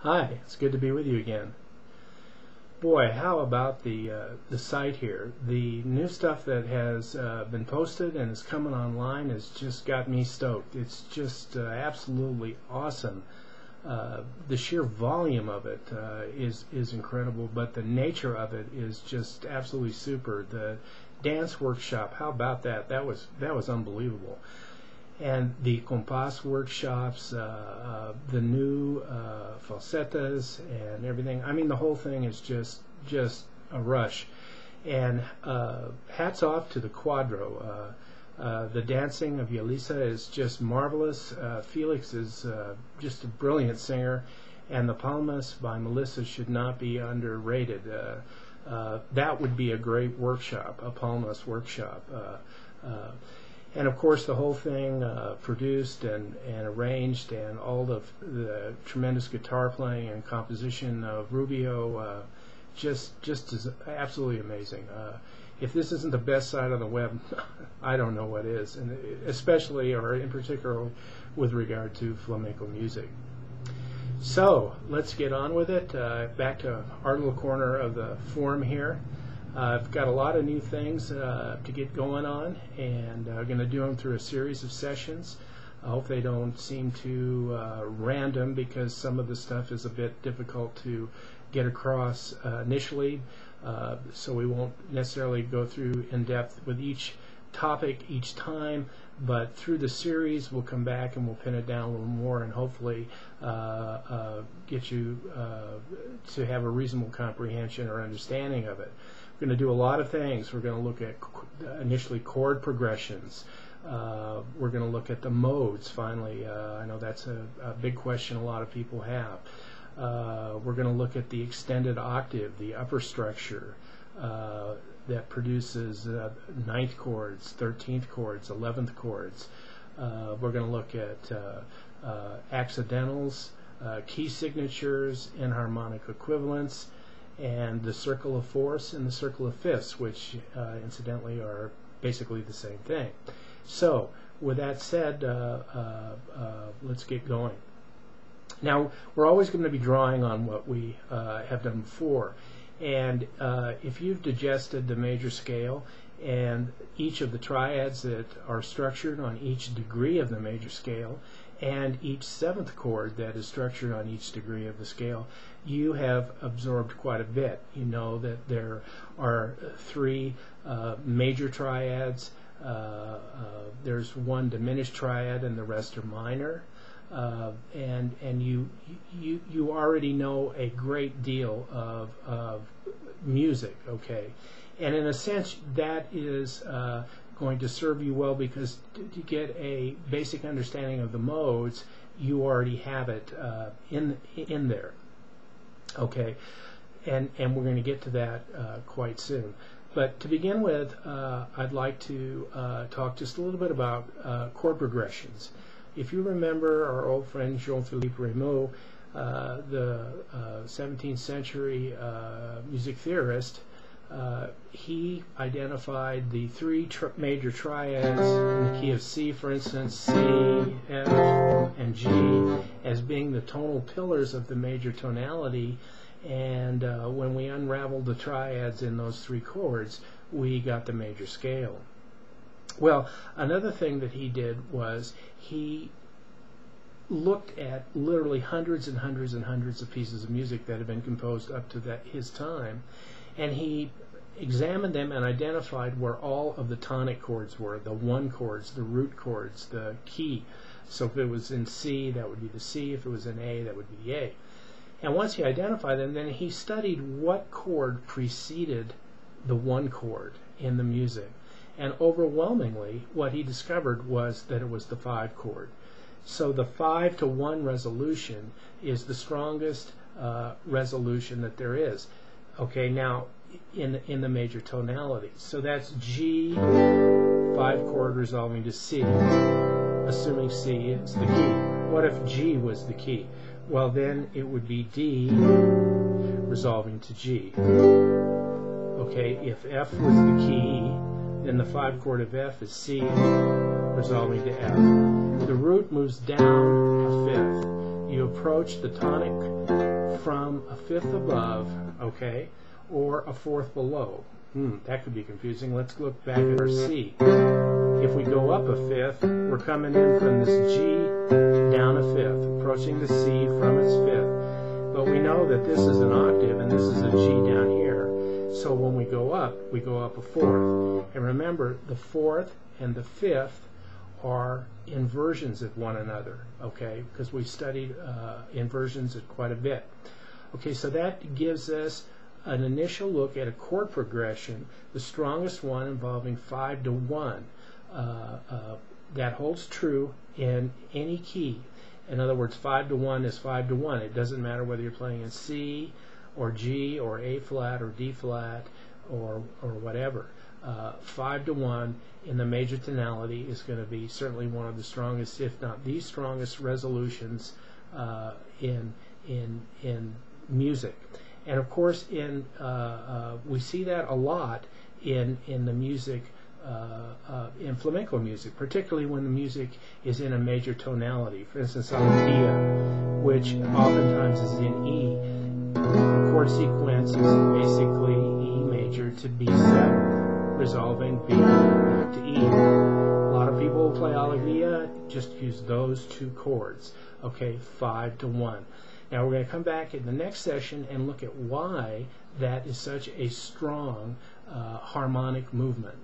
Hi, it's good to be with you again. Boy, how about the site here? The new stuff that has been posted and is coming online has just got me stoked. It's just absolutely awesome. The sheer volume of it is incredible, but the nature of it is just absolutely super. The dance workshop, how about that? That was unbelievable. And the compas workshops, the new falsettas and everything. I mean, the whole thing is just a rush. And hats off to the Quadro. The dancing of Yelisa is just marvelous. Felix is just a brilliant singer, and the Palmas by Melissa should not be underrated. That would be a great workshop, a Palmas workshop. And of course the whole thing produced and arranged, and all the tremendous guitar playing and composition of Rubio just is absolutely amazing. If this isn't the best site on the web, I don't know what is, and especially or in particular with regard to flamenco music. So let's get on with it. Back to our little corner of the forum here. I've got a lot of new things to get going on, and I'm going to do them through a series of sessions. I hope they don't seem too random, because some of the stuff is a bit difficult to get across initially, so we won't necessarily go through in depth with each topic each time, but through the series we'll come back and we'll pin it down a little more, and hopefully get you to have a reasonable comprehension or understanding of it. We're going to do a lot of things. We're going to look at initially chord progressions. We're going to look at the modes finally. I know that's a big question a lot of people have. We're going to look at the extended octave, the upper structure that produces 9th chords, 13th chords, 11th chords. We're going to look at accidentals, key signatures, enharmonic equivalents, and the circle of fourths and the circle of fifths, which incidentally are basically the same thing. So with that said, let's get going. Now, we're always going to be drawing on what we have done before, and if you've digested the major scale and each of the triads that are structured on each degree of the major scale, and each 7th chord that is structured on each degree of the scale, you have absorbed quite a bit. You know that there are 3 major triads, there's 1 diminished triad, and the rest are minor. And you already know a great deal of music, okay? And in a sense, that is going to serve you well, because to get a basic understanding of the modes, you already have it in there, okay? And we're going to get to that quite soon. But to begin with, I'd like to talk just a little bit about chord progressions. If you remember our old friend Jean-Philippe Rameau, the 17th century music theorist, he identified the 3 major triads in the key of C, for instance, C, F, and G, as being the tonal pillars of the major tonality. And when we unraveled the triads in those 3 chords, we got the major scale. Well, another thing that he did was he looked at literally hundreds and hundreds and hundreds of pieces of music that had been composed up to his time, and he examined them and identified where all of the tonic chords were, the 1 chords, the root chords, the key. So if it was in C, that would be the C. If it was in A, that would be the A. And once he identified them, then he studied what chord preceded the 1 chord in the music. And overwhelmingly, what he discovered was that it was the 5 chord. So the 5-to-1 resolution is the strongest resolution that there is. Okay, now in the major tonality. So that's G, 5 chord resolving to C, assuming C is the key. What if G was the key? Well, then it would be D resolving to G. Okay, if F was the key, then the 5 chord of F is C resolving to F. The root moves down a 5th. you approach the tonic from a fifth above, okay, or a fourth below. That could be confusing. Let's look back at our C. If we go up a fifth, we're coming in from this G down a fifth, approaching the C from its fifth. But we know that this is an octave and this is a G down here. So when we go up a fourth. And remember, the fourth and the fifth are inversions of one another, okay, because we studied inversions quite a bit. Okay, so that gives us an initial look at a chord progression, the strongest one involving 5 to 1. That holds true in any key. In other words, 5 to 1 is 5 to 1. It doesn't matter whether you're playing in C or G or A flat or D flat or whatever. 5 to 1 in the major tonality is going to be certainly one of the strongest, if not the strongest, resolutions in music. And of course, we see that a lot in the music, in flamenco music, particularly when the music is in a major tonality. For instance, alegria, which oftentimes is in E. The chord sequence is basically E major to B7, resolving B back to E. A lot of people who play alegria just use those two chords. Okay, 5 to 1. Now we're going to come back in the next session and look at why that is such a strong harmonic movement.